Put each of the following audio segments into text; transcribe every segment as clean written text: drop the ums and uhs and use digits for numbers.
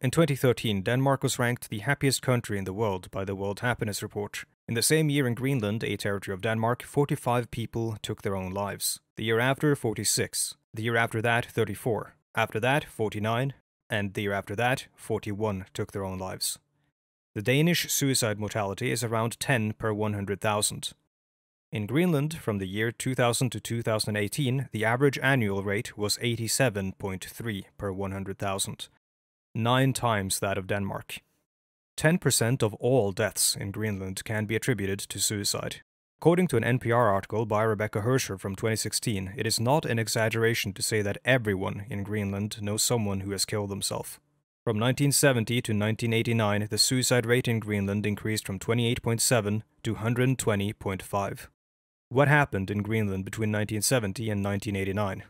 In 2013, Denmark was ranked the happiest country in the world by the World Happiness Report. In the same year in Greenland, a territory of Denmark, 45 people took their own lives. The year after, 46. The year after that, 34. After that, 49. And the year after that, 41 took their own lives. The Danish suicide mortality is around 10 per 100,000. In Greenland, from the year 2000 to 2018, the average annual rate was 87.3 per 100,000, 9 times that of Denmark. 10% of all deaths in Greenland can be attributed to suicide. According to an NPR article by Rebecca Hersher from 2016, it is not an exaggeration to say that everyone in Greenland knows someone who has killed themselves. From 1970 to 1989, the suicide rate in Greenland increased from 28.7 to 120.5. What happened in Greenland between 1970 and 1989?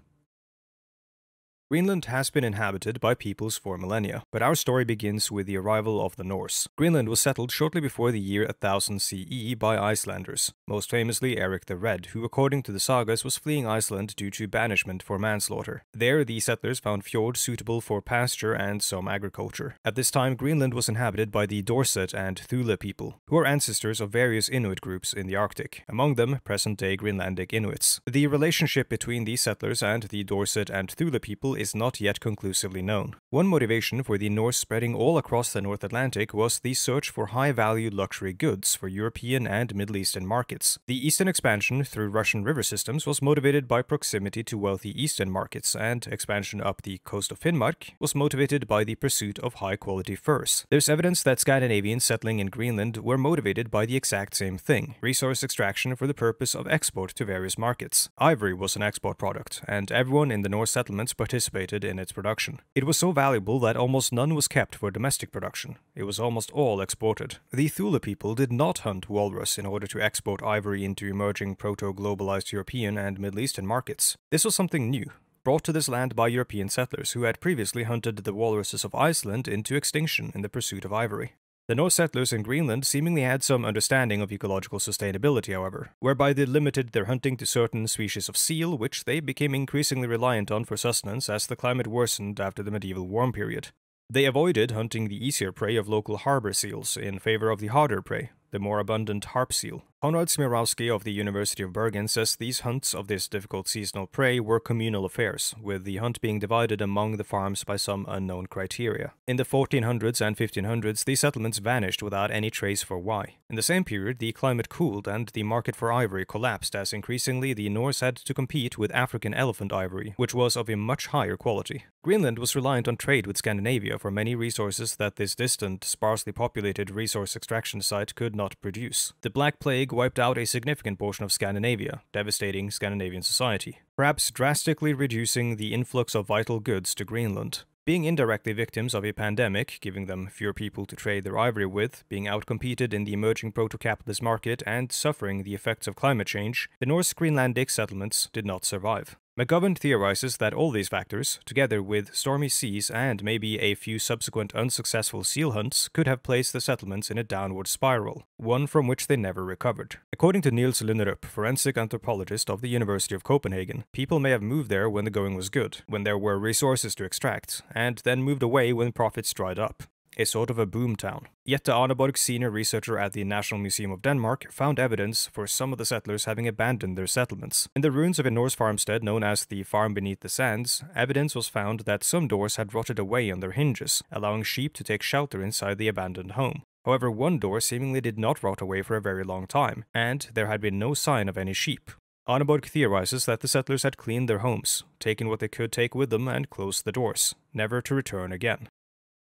Greenland has been inhabited by peoples for millennia, but our story begins with the arrival of the Norse. Greenland was settled shortly before the year 1000 CE by Icelanders, most famously Eric the Red, who according to the sagas was fleeing Iceland due to banishment for manslaughter. There, the settlers found fjords suitable for pasture and some agriculture. At this time, Greenland was inhabited by the Dorset and Thule people, who are ancestors of various Inuit groups in the Arctic, among them present-day Greenlandic Inuits. The relationship between these settlers and the Dorset and Thule people is not yet conclusively known. One motivation for the Norse spreading all across the North Atlantic was the search for high-value luxury goods for European and Middle Eastern markets. The eastern expansion through Russian river systems was motivated by proximity to wealthy eastern markets, and expansion up the coast of Finnmark was motivated by the pursuit of high-quality furs. There's evidence that Scandinavians settling in Greenland were motivated by the exact same thing: resource extraction for the purpose of export to various markets. Ivory was an export product, and everyone in the Norse settlements participated in its production. It was so valuable that almost none was kept for domestic production. It was almost all exported. The Thule people did not hunt walrus in order to export ivory into emerging proto-globalized European and Middle Eastern markets. This was something new, brought to this land by European settlers who had previously hunted the walruses of Iceland into extinction in the pursuit of ivory. The Norse settlers in Greenland seemingly had some understanding of ecological sustainability, however, whereby they limited their hunting to certain species of seal, which they became increasingly reliant on for sustenance as the climate worsened after the medieval warm period. They avoided hunting the easier prey of local harbor seals in favor of the harder prey, the more abundant harp seal. Konrad Smirowski of the University of Bergen says these hunts of this difficult seasonal prey were communal affairs, with the hunt being divided among the farms by some unknown criteria. In the 1400s and 1500s, these settlements vanished without any trace for why. In the same period, the climate cooled and the market for ivory collapsed as increasingly the Norse had to compete with African elephant ivory, which was of a much higher quality. Greenland was reliant on trade with Scandinavia for many resources that this distant, sparsely populated resource extraction site could not produce. The Black Plague wiped out a significant portion of Scandinavia, devastating Scandinavian society, perhaps drastically reducing the influx of vital goods to Greenland. Being indirectly victims of a pandemic, giving them fewer people to trade their ivory with, being outcompeted in the emerging proto-capitalist market, and suffering the effects of climate change, the Norse Greenlandic settlements did not survive. McGovern theorizes that all these factors, together with stormy seas and maybe a few subsequent unsuccessful seal hunts, could have placed the settlements in a downward spiral, one from which they never recovered. According to Niels Lunderup, forensic anthropologist of the University of Copenhagen, people may have moved there when the going was good, when there were resources to extract, and then moved away when profits dried up. A sort of a boom town. Jette Arneborg, senior researcher at the National Museum of Denmark, found evidence for some of the settlers having abandoned their settlements. In the ruins of a Norse farmstead known as the Farm Beneath the Sands, evidence was found that some doors had rotted away on their hinges, allowing sheep to take shelter inside the abandoned home. However, one door seemingly did not rot away for a very long time, and there had been no sign of any sheep. Arneborg theorizes that the settlers had cleaned their homes, taken what they could take with them, and closed the doors, never to return again.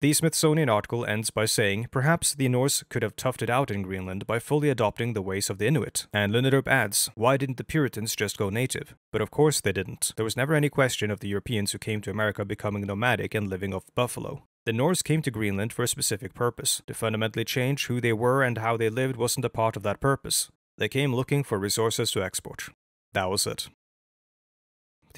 The Smithsonian article ends by saying, perhaps the Norse could have toughed it out in Greenland by fully adopting the ways of the Inuit. And Lunderup adds, why didn't the Puritans just go native? But of course they didn't. There was never any question of the Europeans who came to America becoming nomadic and living off buffalo. The Norse came to Greenland for a specific purpose. To fundamentally change who they were and how they lived wasn't a part of that purpose. They came looking for resources to export. That was it.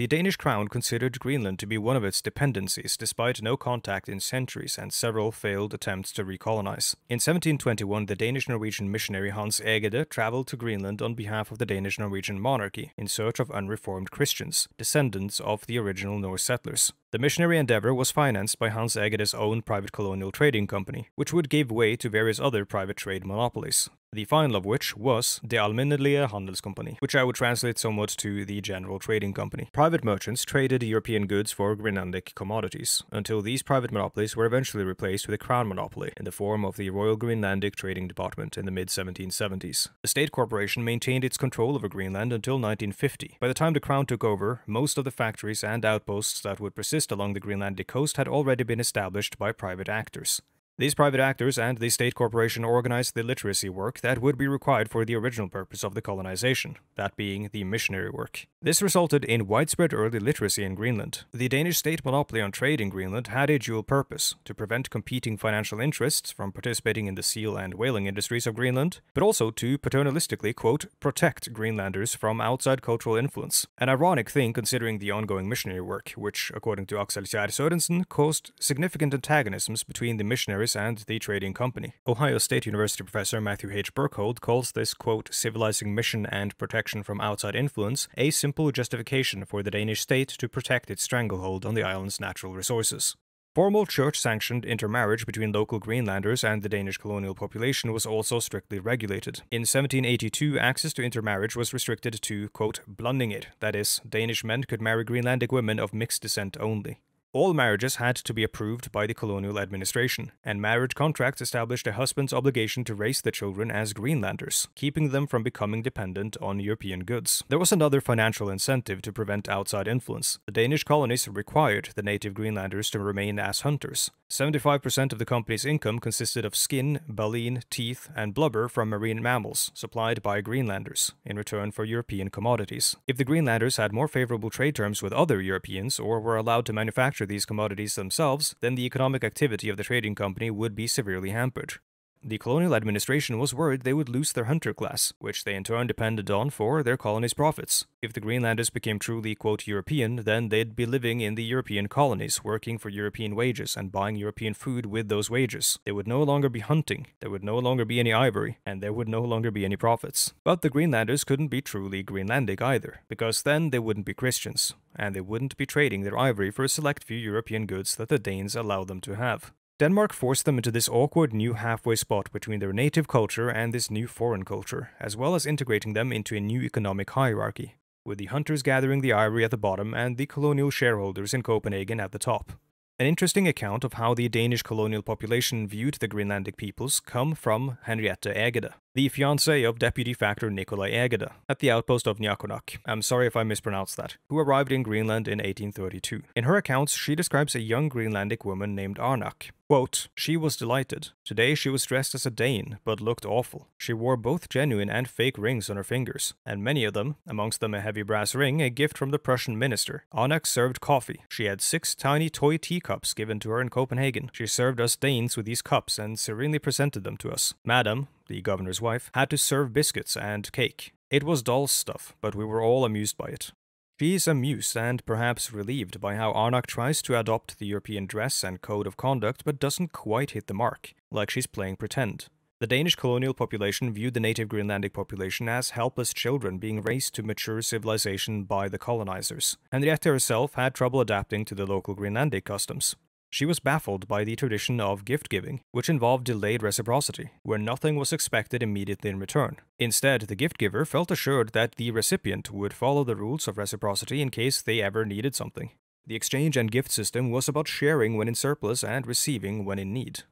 the Danish crown considered Greenland to be one of its dependencies despite no contact in centuries and several failed attempts to recolonize. In 1721, the Danish-Norwegian missionary Hans Egede traveled to Greenland on behalf of the Danish-Norwegian monarchy in search of unreformed Christians, descendants of the original Norse settlers. The missionary endeavor was financed by Hans Egede's own private colonial trading company, which would give way to various other private trade monopolies, the final of which was De Alminnelige Handelskompani, which I would translate somewhat to the General Trading Company. Private merchants traded European goods for Greenlandic commodities, until these private monopolies were eventually replaced with a crown monopoly in the form of the Royal Greenlandic Trading Department in the mid-1770s. The state corporation maintained its control over Greenland until 1950. By the time the crown took over, most of the factories and outposts that would persist along the Greenlandic coast had already been established by private actors. These private actors and the state corporation organized the literacy work that would be required for the original purpose of the colonization, that being the missionary work. This resulted in widespread early literacy in Greenland. The Danish state monopoly on trade in Greenland had a dual purpose: to prevent competing financial interests from participating in the seal and whaling industries of Greenland, but also to paternalistically, quote, protect Greenlanders from outside cultural influence. An ironic thing considering the ongoing missionary work, which, according to Axel Kjær Sørensen, caused significant antagonisms between the missionaries and the trading company. Ohio State University professor Matthew H. Birkhold calls this, quote, civilizing mission and protection from outside influence a simple justification for the Danish state to protect its stranglehold on the island's natural resources. Formal church-sanctioned intermarriage between local Greenlanders and the Danish colonial population was also strictly regulated. In 1782, access to intermarriage was restricted to, quote, blundingid, that is, Danish men could marry Greenlandic women of mixed descent only. All marriages had to be approved by the colonial administration, and marriage contracts established a husband's obligation to raise the children as Greenlanders, keeping them from becoming dependent on European goods. There was another financial incentive to prevent outside influence. The Danish colonies required the native Greenlanders to remain as hunters. 75% of the company's income consisted of skin, baleen, teeth, and blubber from marine mammals, supplied by Greenlanders, in return for European commodities. If the Greenlanders had more favorable trade terms with other Europeans, or were allowed to manufacture these commodities themselves, then the economic activity of the trading company would be severely hampered. The colonial administration was worried they would lose their hunter class, which they in turn depended on for their colony's profits. If the Greenlanders became truly, quote, European, then they'd be living in the European colonies, working for European wages and buying European food with those wages. They would no longer be hunting, there would no longer be any ivory, and there would no longer be any profits. But the Greenlanders couldn't be truly Greenlandic either, because then they wouldn't be Christians, and they wouldn't be trading their ivory for a select few European goods that the Danes allowed them to have. Denmark forced them into this awkward new halfway spot between their native culture and this new foreign culture, as well as integrating them into a new economic hierarchy, with the hunters gathering the ivory at the bottom and the colonial shareholders in Copenhagen at the top. An interesting account of how the Danish colonial population viewed the Greenlandic peoples come from Henriette Egede, the fiancée of Deputy Factor Nikolai Egede, at the outpost of Nyakonak. I'm sorry if I mispronounced that, who arrived in Greenland in 1832. In her accounts, she describes a young Greenlandic woman named Arnak. Quote, she was delighted. Today she was dressed as a Dane, but looked awful. She wore both genuine and fake rings on her fingers, and many of them, amongst them a heavy brass ring, a gift from the Prussian minister. Arnak served coffee. She had 6 tiny toy teacups given to her in Copenhagen. She served us Danes with these cups and serenely presented them to us. Madam, the governor's wife, had to serve biscuits and cake. It was dull stuff, but we were all amused by it. She is amused and perhaps relieved by how Arnak tries to adopt the European dress and code of conduct but doesn't quite hit the mark, like she's playing pretend. The Danish colonial population viewed the native Greenlandic population as helpless children being raised to mature civilization by the colonizers. Henriette herself had trouble adapting to the local Greenlandic customs. She was baffled by the tradition of gift-giving, which involved delayed reciprocity, where nothing was expected immediately in return. Instead, the gift-giver felt assured that the recipient would follow the rules of reciprocity in case they ever needed something. The exchange and gift system was about sharing when in surplus and receiving when in need.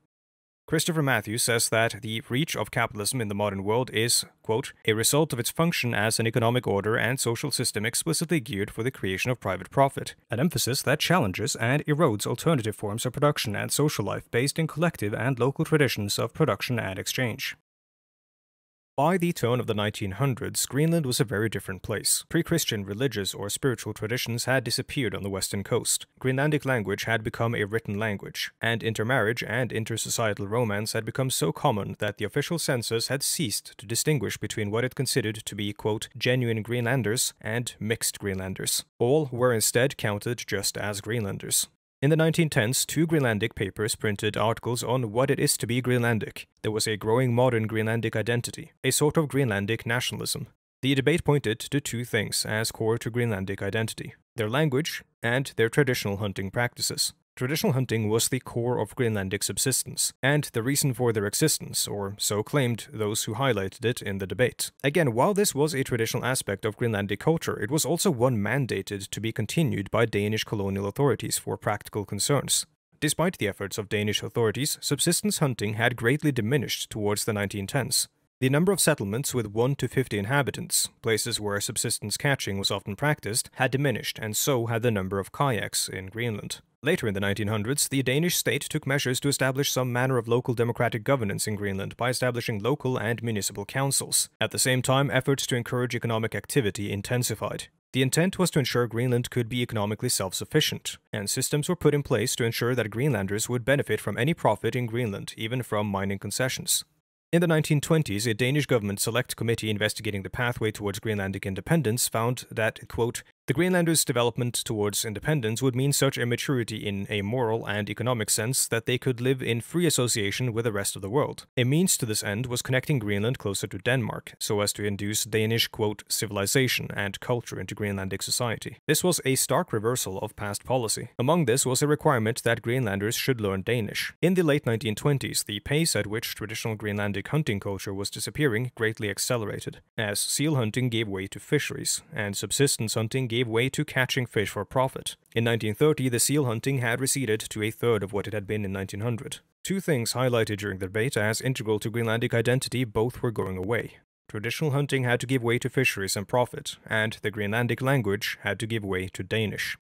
Christopher Matthews says that the reach of capitalism in the modern world is, quote, a result of its function as an economic order and social system explicitly geared for the creation of private profit, an emphasis that challenges and erodes alternative forms of production and social life based in collective and local traditions of production and exchange. By the turn of the 1900s, Greenland was a very different place. Pre-Christian religious or spiritual traditions had disappeared on the western coast. Greenlandic language had become a written language, and intermarriage and intersocietal romance had become so common that the official census had ceased to distinguish between what it considered to be, quote, genuine Greenlanders and mixed Greenlanders. All were instead counted just as Greenlanders. In the 1910s, 2 Greenlandic papers printed articles on what it is to be Greenlandic. There was a growing modern Greenlandic identity, a sort of Greenlandic nationalism. The debate pointed to 2 things as core to Greenlandic identity: their language and their traditional hunting practices. Traditional hunting was the core of Greenlandic subsistence, and the reason for their existence, or so claimed those who highlighted it in the debate. Again, while this was a traditional aspect of Greenlandic culture, it was also one mandated to be continued by Danish colonial authorities for practical concerns. Despite the efforts of Danish authorities, subsistence hunting had greatly diminished towards the 1910s. The number of settlements with 1 to 50 inhabitants, places where subsistence catching was often practiced, had diminished, and so had the number of kayaks in Greenland. Later in the 1900s, the Danish state took measures to establish some manner of local democratic governance in Greenland by establishing local and municipal councils. At the same time, efforts to encourage economic activity intensified. The intent was to ensure Greenland could be economically self-sufficient, and systems were put in place to ensure that Greenlanders would benefit from any profit in Greenland, even from mining concessions. In the 1920s, a Danish government select committee investigating the pathway towards Greenlandic independence found that, quote, the Greenlanders' development towards independence would mean such a maturity in a moral and economic sense that they could live in free association with the rest of the world. A means to this end was connecting Greenland closer to Denmark, so as to induce Danish, quote, civilization and culture into Greenlandic society. This was a stark reversal of past policy. Among this was a requirement that Greenlanders should learn Danish. In the late 1920s, the pace at which traditional Greenlandic hunting culture was disappearing greatly accelerated, as seal hunting gave way to fisheries, and subsistence hunting gave way to catching fish for profit. In 1930, the seal hunting had receded to a third of what it had been in 1900. 2 things highlighted during the debate as integral to Greenlandic identity both were going away. Traditional hunting had to give way to fisheries and profit, and the Greenlandic language had to give way to Danish.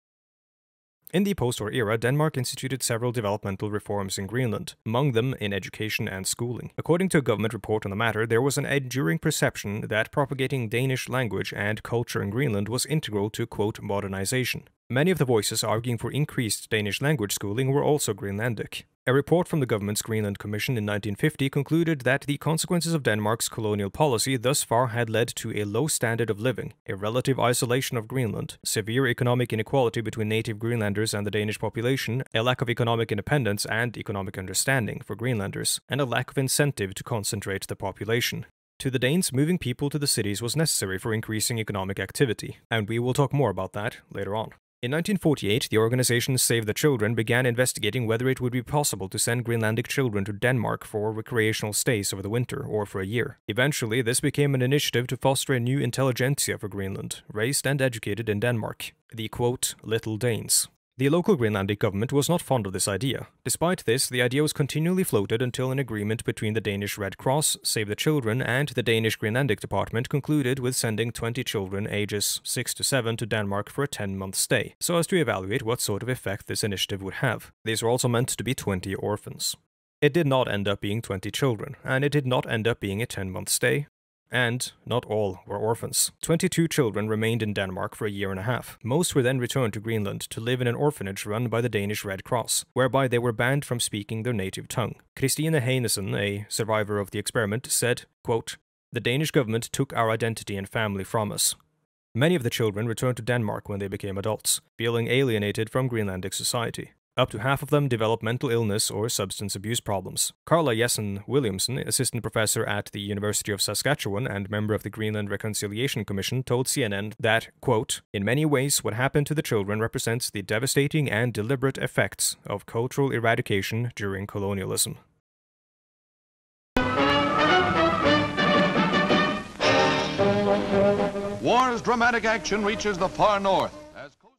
In the post-war era, Denmark instituted several developmental reforms in Greenland, among them in education and schooling. According to a government report on the matter, there was an enduring perception that propagating Danish language and culture in Greenland was integral to, quote, modernization. Many of the voices arguing for increased Danish language schooling were also Greenlandic. A report from the government's Greenland Commission in 1950 concluded that the consequences of Denmark's colonial policy thus far had led to a low standard of living, a relative isolation of Greenland, severe economic inequality between native Greenlanders and the Danish population, a lack of economic independence and economic understanding for Greenlanders, and a lack of incentive to concentrate the population. To the Danes, moving people to the cities was necessary for increasing economic activity, and we will talk more about that later on. In 1948, the organization Save the Children began investigating whether it would be possible to send Greenlandic children to Denmark for recreational stays over the winter or for a year. Eventually, this became an initiative to foster a new intelligentsia for Greenland, raised and educated in Denmark, the, quote, Little Danes. The local Greenlandic government was not fond of this idea. Despite this, the idea was continually floated until an agreement between the Danish Red Cross, Save the Children, and the Danish Greenlandic Department concluded with sending 20 children ages 6 to 7 to Denmark for a 10-month stay, so as to evaluate what sort of effect this initiative would have. These were also meant to be 20 orphans. It did not end up being 20 children, and it did not end up being a 10-month stay. And not all were orphans. 22 children remained in Denmark for a year and a half. Most were then returned to Greenland to live in an orphanage run by the Danish Red Cross, whereby they were banned from speaking their native tongue. Christine Heinesen, a survivor of the experiment, said, quote, the Danish government took our identity and family from us. Many of the children returned to Denmark when they became adults, feeling alienated from Greenlandic society. Up to half of them developed mental illness or substance abuse problems. Carla Jessen Williamson, assistant professor at the University of Saskatchewan and member of the Greenland Reconciliation Commission, told CNN that, quote, in many ways what happened to the children represents the devastating and deliberate effects of cultural eradication during colonialism. War's dramatic action reaches the far north.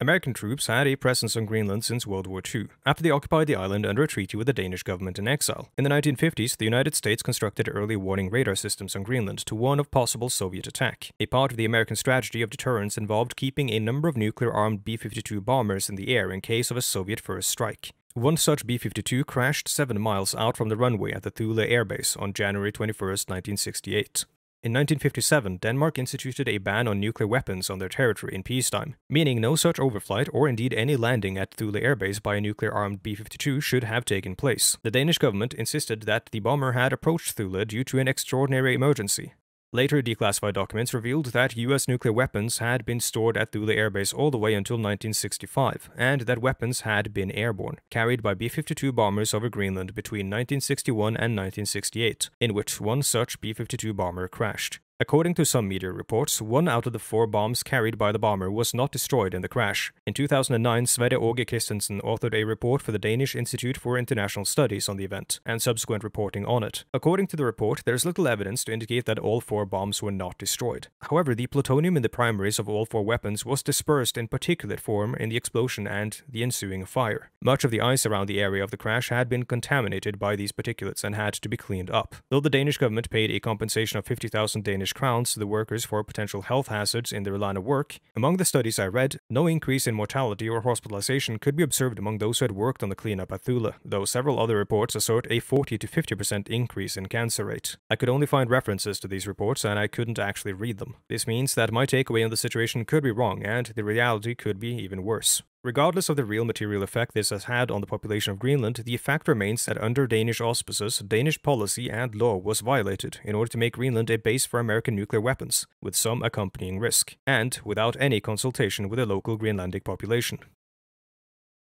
American troops had a presence on Greenland since World War II, after they occupied the island under a treaty with the Danish government in exile. In the 1950s, the United States constructed early warning radar systems on Greenland to warn of possible Soviet attack. A part of the American strategy of deterrence involved keeping a number of nuclear-armed B-52 bombers in the air in case of a Soviet first strike. One such B-52 crashed 7 miles out from the runway at the Thule Air Base on January 21, 1968. In 1957, Denmark instituted a ban on nuclear weapons on their territory in peacetime, meaning no such overflight or indeed any landing at Thule Air Base by a nuclear-armed B-52 should have taken place. The Danish government insisted that the bomber had approached Thule due to an extraordinary emergency. Later declassified documents revealed that US nuclear weapons had been stored at Thule Air Base all the way until 1965, and that weapons had been airborne, carried by B-52 bombers over Greenland between 1961 and 1968, in which one such B-52 bomber crashed. According to some media reports, 1 out of the 4 bombs carried by the bomber was not destroyed in the crash. In 2009, Sverre Åge Christensen authored a report for the Danish Institute for International Studies on the event, and subsequent reporting on it. According to the report, there is little evidence to indicate that all 4 bombs were not destroyed. However, the plutonium in the primaries of all 4 weapons was dispersed in particulate form in the explosion and the ensuing fire. Much of the ice around the area of the crash had been contaminated by these particulates and had to be cleaned up. Though the Danish government paid a compensation of 50,000 Danish crowns to the workers for potential health hazards in their line of work, among the studies I read, no increase in mortality or hospitalization could be observed among those who had worked on the cleanup at Thule, though several other reports assert a 40 to 50% increase in cancer rate. I could only find references to these reports and I couldn't actually read them. This means that my takeaway on the situation could be wrong and the reality could be even worse. Regardless of the real material effect this has had on the population of Greenland, the fact remains that under Danish auspices, Danish policy and law was violated in order to make Greenland a base for American nuclear weapons, with some accompanying risk, and without any consultation with the local Greenlandic population.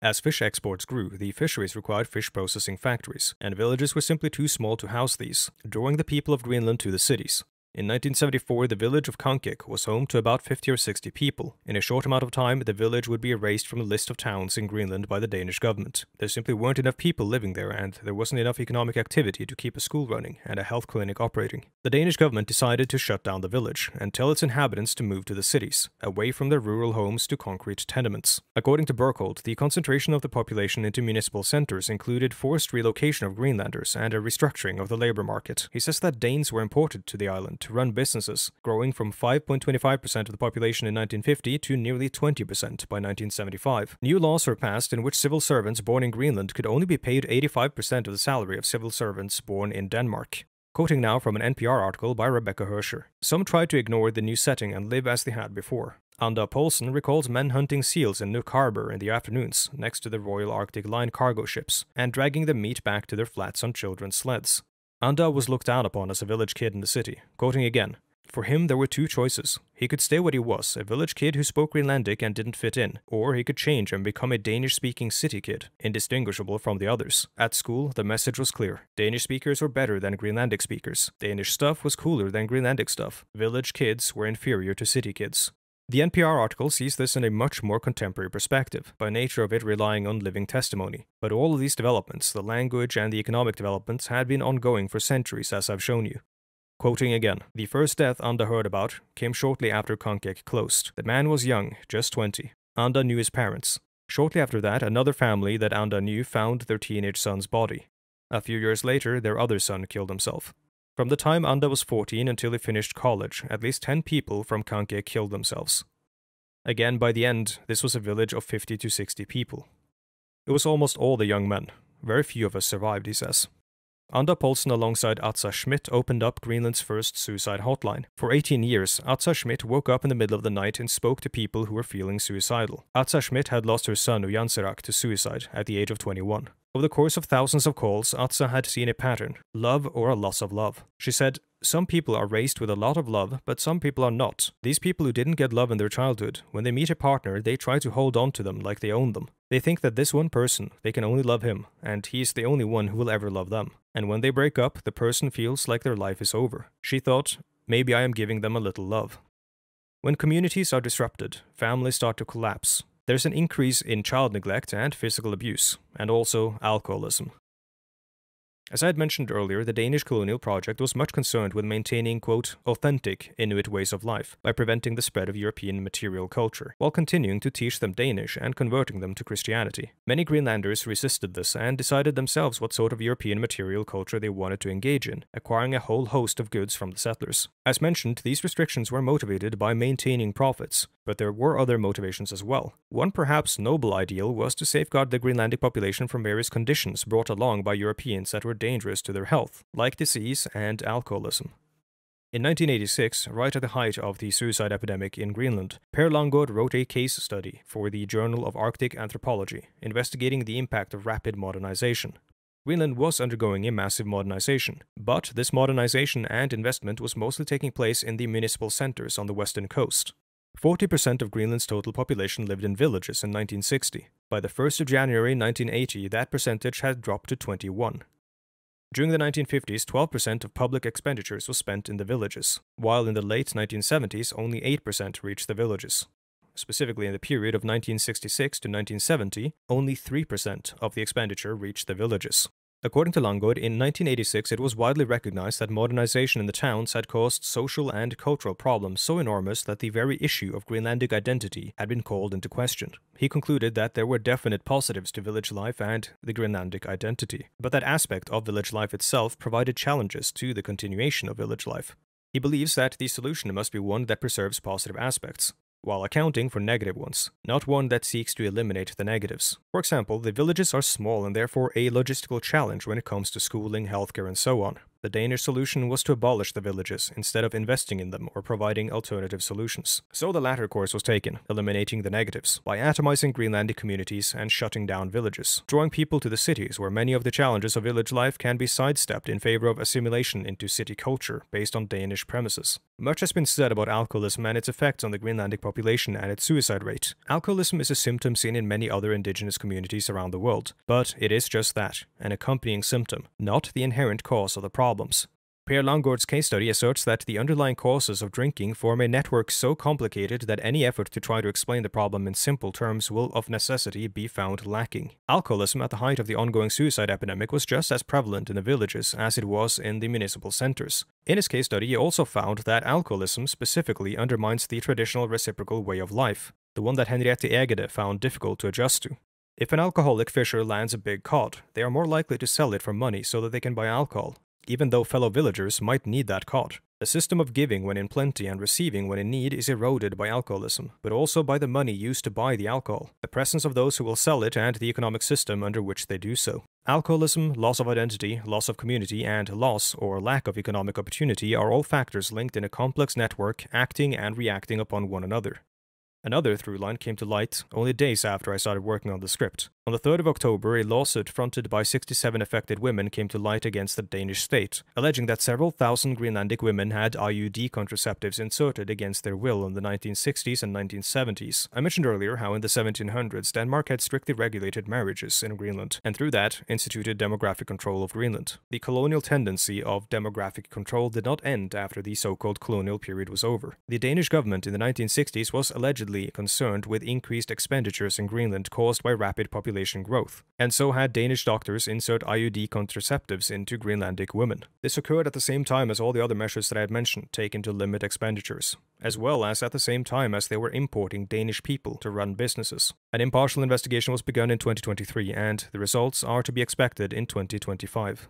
As fish exports grew, the fisheries required fish processing factories, and villages were simply too small to house these, drawing the people of Greenland to the cities. In 1974, the village of Kankik was home to about 50 or 60 people. In a short amount of time, the village would be erased from the list of towns in Greenland by the Danish government. There simply weren't enough people living there, and there wasn't enough economic activity to keep a school running and a health clinic operating. The Danish government decided to shut down the village and tell its inhabitants to move to the cities, away from their rural homes to concrete tenements. According to Birkhold, the concentration of the population into municipal centers included forced relocation of Greenlanders and a restructuring of the labor market. He says that Danes were imported to the island to run businesses, growing from 5.25% of the population in 1950 to nearly 20% by 1975. New laws were passed in which civil servants born in Greenland could only be paid 85% of the salary of civil servants born in Denmark. Quoting now from an NPR article by Rebecca Hersher. Some tried to ignore the new setting and live as they had before. Anda Poulsen recalls men hunting seals in Nook Harbor in the afternoons, next to the Royal Arctic Line cargo ships, and dragging the meat back to their flats on children's sleds. Anda was looked down upon as a village kid in the city. Quoting again, "For him there were 2 choices. He could stay what he was, a village kid who spoke Greenlandic and didn't fit in, or he could change and become a Danish-speaking city kid, indistinguishable from the others. At school, the message was clear. Danish speakers were better than Greenlandic speakers. Danish stuff was cooler than Greenlandic stuff. Village kids were inferior to city kids." The NPR article sees this in a much more contemporary perspective, by nature of it relying on living testimony. But all of these developments, the language and the economic developments, had been ongoing for centuries, as I've shown you. Quoting again, "The first death Anda heard about came shortly after Kankik closed. The man was young, just 20. Anda knew his parents. Shortly after that, another family that Anda knew found their teenage son's body. A few years later, their other son killed himself. From the time Anda was 14 until he finished college, at least 10 people from Kankik killed themselves. Again, by the end, this was a village of 50 to 60 people. It was almost all the young men. Very few of us survived, he says. Anda Poulsen alongside Atza Schmidt opened up Greenland's first suicide hotline. For 18 years, Atza Schmidt woke up in the middle of the night and spoke to people who were feeling suicidal. Atza Schmidt had lost her son Uyanserak to suicide at the age of 21. Over the course of thousands of calls, Atza had seen a pattern, love or a loss of love. She said, "Some people are raised with a lot of love, but some people are not. These people who didn't get love in their childhood, when they meet a partner, they try to hold on to them like they own them. They think that this one person, they can only love him, and he's the only one who will ever love them. And when they break up, the person feels like their life is over." She thought, "Maybe I am giving them a little love." When communities are disrupted, families start to collapse. There's an increase in child neglect and physical abuse, and also alcoholism. As I had mentioned earlier, the Danish colonial project was much concerned with maintaining, quote, authentic Inuit ways of life by preventing the spread of European material culture, while continuing to teach them Danish and converting them to Christianity. Many Greenlanders resisted this and decided themselves what sort of European material culture they wanted to engage in, acquiring a whole host of goods from the settlers. As mentioned, these restrictions were motivated by maintaining profits, but there were other motivations as well. One perhaps noble ideal was to safeguard the Greenlandic population from various conditions brought along by Europeans that were dangerous to their health, like disease and alcoholism. In 1986, right at the height of the suicide epidemic in Greenland, Per Langgaard wrote a case study for the Journal of Arctic Anthropology, investigating the impact of rapid modernization. Greenland was undergoing a massive modernization, but this modernization and investment was mostly taking place in the municipal centers on the western coast. 40% of Greenland's total population lived in villages in 1960. By the 1st of January 1980, that percentage had dropped to 21. During the 1950s, 12% of public expenditures was spent in the villages, while in the late 1970s, only 8% reached the villages. Specifically, in the period of 1966 to 1970, only 3% of the expenditure reached the villages. According to Langgaard, in 1986 it was widely recognized that modernization in the towns had caused social and cultural problems so enormous that the very issue of Greenlandic identity had been called into question. He concluded that there were definite positives to village life and the Greenlandic identity, but that aspect of village life itself provided challenges to the continuation of village life. He believes that the solution must be one that preserves positive aspects, while accounting for negative ones, not one that seeks to eliminate the negatives. For example, the villages are small and therefore a logistical challenge when it comes to schooling, healthcare, and so on. The Danish solution was to abolish the villages instead of investing in them or providing alternative solutions. So the latter course was taken, eliminating the negatives, by atomizing Greenlandic communities and shutting down villages, drawing people to the cities where many of the challenges of village life can be sidestepped in favor of assimilation into city culture based on Danish premises. Much has been said about alcoholism and its effects on the Greenlandic population and its suicide rate. Alcoholism is a symptom seen in many other indigenous communities around the world, but it is just that, an accompanying symptom, not the inherent cause of the problems. Per Langgaard's case study asserts that the underlying causes of drinking form a network so complicated that any effort to try to explain the problem in simple terms will of necessity be found lacking. Alcoholism at the height of the ongoing suicide epidemic was just as prevalent in the villages as it was in the municipal centers. In his case study, he also found that alcoholism specifically undermines the traditional reciprocal way of life, the one that Henriette Egede found difficult to adjust to. If an alcoholic fisher lands a big cod, they are more likely to sell it for money so that they can buy alcohol, even though fellow villagers might need that cod. The system of giving when in plenty and receiving when in need is eroded by alcoholism, but also by the money used to buy the alcohol, the presence of those who will sell it, and the economic system under which they do so. Alcoholism, loss of identity, loss of community, and loss or lack of economic opportunity are all factors linked in a complex network, acting and reacting upon one another. Another through line came to light only days after I started working on the script. On the 3rd of October, a lawsuit fronted by 67 affected women came to light against the Danish state, alleging that several thousand Greenlandic women had IUD contraceptives inserted against their will in the 1960s and 1970s. I mentioned earlier how in the 1700s Denmark had strictly regulated marriages in Greenland, and through that instituted demographic control of Greenland. The colonial tendency of demographic control did not end after the so-called colonial period was over. The Danish government in the 1960s was allegedly concerned with increased expenditures in Greenland caused by rapid population growth, and so had Danish doctors insert IUD contraceptives into Greenlandic women. This occurred at the same time as all the other measures that I had mentioned taken to limit expenditures, as well as at the same time as they were importing Danish people to run businesses. An impartial investigation was begun in 2023, and the results are to be expected in 2025.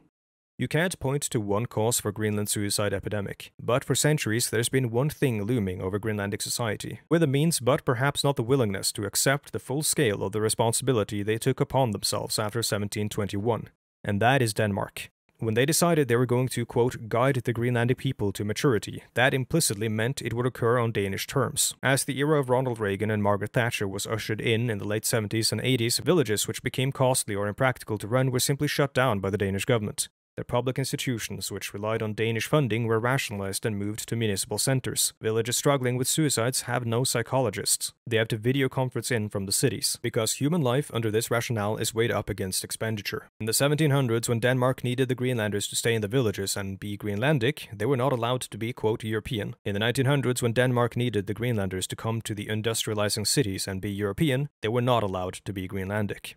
You can't point to one cause for Greenland's suicide epidemic, but for centuries there's been one thing looming over Greenlandic society, with the means but perhaps not the willingness to accept the full scale of the responsibility they took upon themselves after 1721, and that is Denmark. When they decided they were going to, quote, guide the Greenlandic people to maturity, that implicitly meant it would occur on Danish terms. As the era of Ronald Reagan and Margaret Thatcher was ushered in the late 70s and 80s, villages which became costly or impractical to run were simply shut down by the Danish government. Their public institutions, which relied on Danish funding, were rationalized and moved to municipal centers. Villages struggling with suicides have no psychologists. They have to video conference in from the cities, because human life under this rationale is weighed up against expenditure. In the 1700s, when Denmark needed the Greenlanders to stay in the villages and be Greenlandic, they were not allowed to be, quote, European. In the 1900s, when Denmark needed the Greenlanders to come to the industrializing cities and be European, they were not allowed to be Greenlandic.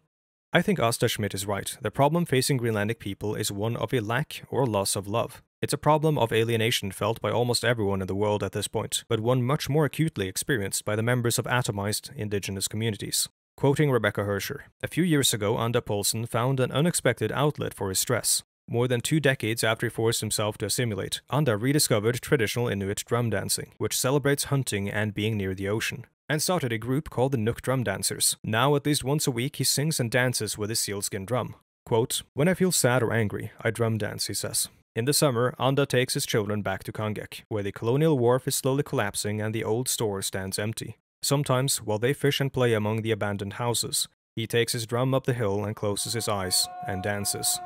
I think Asta Schmidt is right. The problem facing Greenlandic people is one of a lack or loss of love. It's a problem of alienation felt by almost everyone in the world at this point, but one much more acutely experienced by the members of atomized indigenous communities. Quoting Rebecca Hersher, "A few years ago, Anda Poulsen found an unexpected outlet for his stress. More than 2 decades after he forced himself to assimilate, Anda rediscovered traditional Inuit drum dancing, which celebrates hunting and being near the ocean, and started a group called the Nook Drum Dancers. Now, at least once a week, he sings and dances with his sealskin drum. Quote, when I feel sad or angry, I drum dance, he says. In the summer, Anda takes his children back to Kangek, where the colonial wharf is slowly collapsing and the old store stands empty. Sometimes, while they fish and play among the abandoned houses, he takes his drum up the hill and closes his eyes and dances.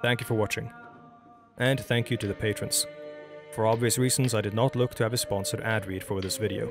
Thank you for watching. And thank you to the patrons. For obvious reasons, I did not look to have a sponsored ad read for this video.